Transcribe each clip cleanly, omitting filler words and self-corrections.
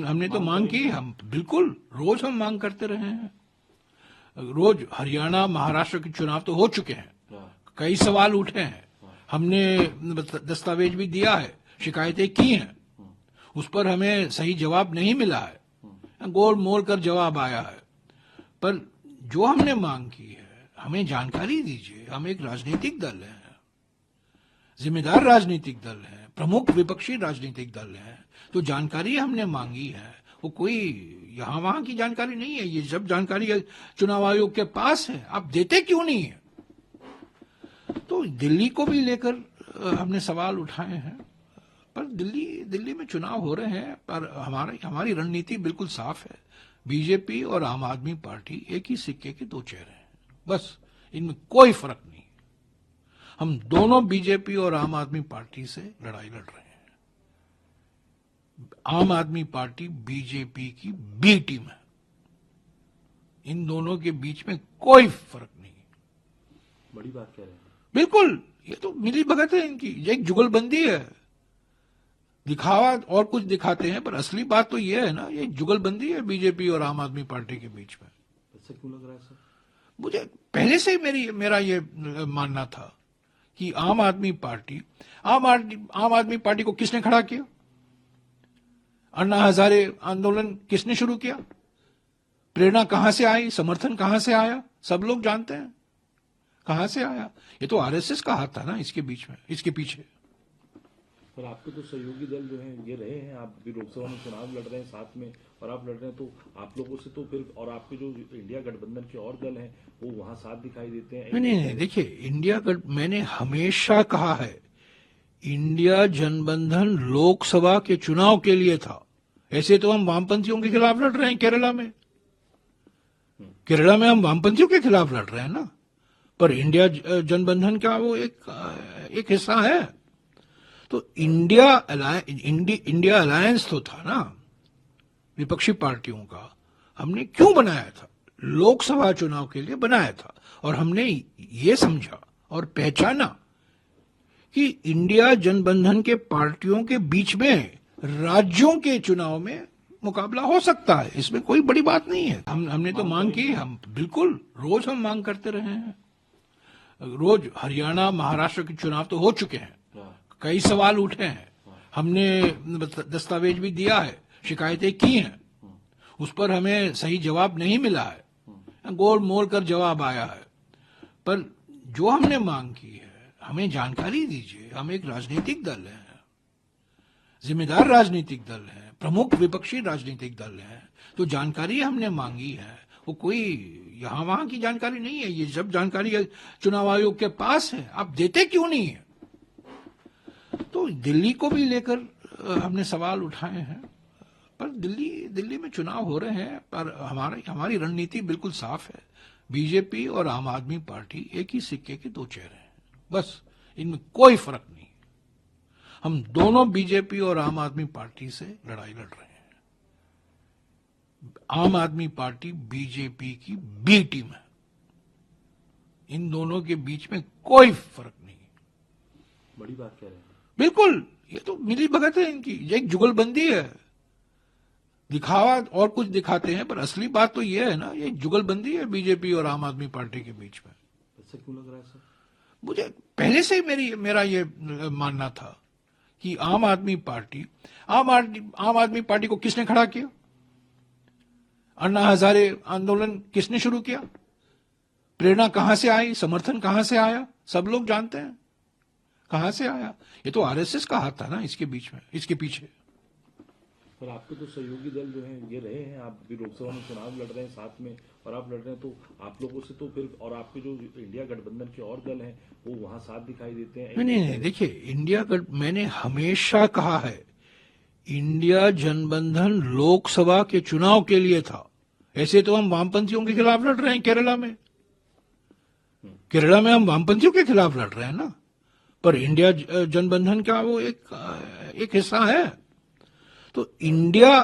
हमने तो मांग की, हम बिल्कुल रोज हम मांग करते रहे हैं। रोज हरियाणा महाराष्ट्र के चुनाव तो हो चुके हैं, कई सवाल उठे हैं, हमने दस्तावेज भी दिया है, शिकायतें की हैं, उस पर हमें सही जवाब नहीं मिला है, गोल मोल कर जवाब आया है। पर जो हमने मांग की है, हमें जानकारी दीजिए। हम एक राजनीतिक दल है, जिम्मेदार राजनीतिक दल है, प्रमुख विपक्षी राजनीतिक दल है, तो जानकारी हमने मांगी है। वो कोई यहां वहां की जानकारी नहीं है, ये सब जानकारी चुनाव आयोग के पास है, आप देते क्यों नहीं है? तो दिल्ली को भी लेकर हमने सवाल उठाए हैं, पर दिल्ली में चुनाव हो रहे हैं, पर हमारी रणनीति बिल्कुल साफ है। बीजेपी और आम आदमी पार्टी एक ही सिक्के के दो चेहरे हैं, बस इनमें कोई फर्क नहीं। हम दोनों बीजेपी और आम आदमी पार्टी से लड़ाई लड़ रहे हैं। आम आदमी पार्टी बीजेपी की बी टीम है, इन दोनों के बीच में कोई फर्क नहीं। बड़ी बात कह रहे हैं। बिल्कुल, ये तो मिली भगत है इनकी, ये एक जुगलबंदी है। दिखावा और कुछ दिखाते हैं, पर असली बात तो ये है ना, ये जुगलबंदी है बीजेपी और आम आदमी पार्टी के बीच में। ऐसा क्यों लग रहा है सर? मुझे पहले से ही मेरा ये मानना था कि आम आदमी पार्टी को किसने खड़ा किया? अन्ना हजारे आंदोलन किसने शुरू किया? प्रेरणा कहां से आई, समर्थन कहां से आया, सब लोग जानते हैं कहां से आया। ये तो आरएसएस का हाथ था ना इसके बीच में, इसके पीछे। पर आपके तो सहयोगी दल जो हैं ये रहे हैं, आप भी लोकसभा में चुनाव लड़ रहे हैं साथ में, और आप लड़ रहे हैं, तो आप लोगों से तो फिर, और आपके जो इंडिया गठबंधन के और दल हैं वो वहां साथ दिखाई देते हैं। नहीं, देखिए, मैंने हमेशा कहा है, इंडिया जनबंधन लोकसभा के चुनाव के लिए था। ऐसे तो हम वामपंथियों के खिलाफ लड़ रहे हैं केरला में हम वामपंथियों के खिलाफ लड़ रहे हैं ना, पर इंडिया जनबंधन का वो एक हिस्सा है। तो इंडिया अलायंस तो था ना विपक्षी पार्टियों का, हमने क्यों बनाया था? लोकसभा चुनाव के लिए बनाया था, और हमने ये समझा और पहचाना कि इंडिया जनबंधन के पार्टियों के बीच में राज्यों के चुनाव में मुकाबला हो सकता है, इसमें कोई बड़ी बात नहीं है। हमने तो मांग की, हम बिल्कुल रोज हम मांग करते रहे हैं। रोज हरियाणा महाराष्ट्र के चुनाव तो हो चुके हैं, कई सवाल उठे हैं, हमने दस्तावेज भी दिया है, शिकायतें की हैं, उस पर हमें सही जवाब नहीं मिला है, गोल मोल कर जवाब आया है। पर जो हमने मांग की है, हमें जानकारी दीजिए। हम एक राजनीतिक दल है, जिम्मेदार राजनीतिक दल है, प्रमुख विपक्षी राजनीतिक दल है, तो जानकारी हमने मांगी है। वो कोई यहां वहां की जानकारी नहीं है, ये सब जानकारी चुनाव आयोग के पास है, आप देते क्यों नहीं है? तो दिल्ली को भी लेकर हमने सवाल उठाए हैं, पर दिल्ली में चुनाव हो रहे हैं, पर हमारी रणनीति बिल्कुल साफ है। बीजेपी और आम आदमी पार्टी एक ही सिक्के के दो चेहरे हैं, बस इनमें कोई फर्क नहीं। हम दोनों बीजेपी और आम आदमी पार्टी से लड़ाई लड़ रहे हैं। आम आदमी पार्टी बीजेपी की बी टीम है, इन दोनों के बीच में कोई फर्क नहीं। बड़ी बात कह रहे हैं। बिल्कुल, ये तो मिली भगत है इनकी, ये एक जुगलबंदी है। दिखावा और कुछ दिखाते हैं, पर असली बात तो ये है ना, ये जुगलबंदी है बीजेपी और आम आदमी पार्टी के बीच में। ऐसा क्यों लग रहा है सर? मुझे पहले से ही मेरा ये मानना था कि आम आदमी पार्टी को किसने खड़ा किया? अन्ना हजारे आंदोलन किसने शुरू किया? प्रेरणा कहां से आई, समर्थन कहां से आया, सब लोग जानते हैं कहां से आया। ये तो आरएसएस का हाथ था ना इसके बीच में, इसके पीछे। पर आपके तो सहयोगी दल जो हैं ये रहे हैं, आप भी लोकसभा में चुनाव लड़ रहे हैं साथ में, और आप लड़ रहे हैं, तो आप लोगों से तो फिर, और आपके जो इंडिया गठबंधन के और दल हैं वो वहां साथ दिखाई देते हैं। नहीं, देखिए, मैंने हमेशा कहा है, इंडिया जनबंधन लोकसभा के चुनाव के लिए था। ऐसे तो हम वामपंथियों के खिलाफ लड़ रहे हैं केरला में हम वामपंथियों के खिलाफ लड़ रहे हैं ना, पर इंडिया जनबंधन का वो एक हिस्सा है। तो इंडिया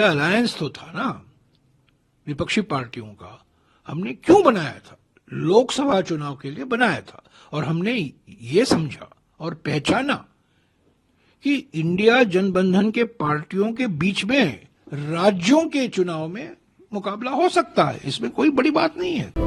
अलायंस तो था ना विपक्षी पार्टियों का, हमने क्यों बनाया था? लोकसभा चुनाव के लिए बनाया था, और हमने ये समझा और पहचाना कि इंडिया जनबंधन के पार्टियों के बीच में राज्यों के चुनाव में मुकाबला हो सकता है, इसमें कोई बड़ी बात नहीं है।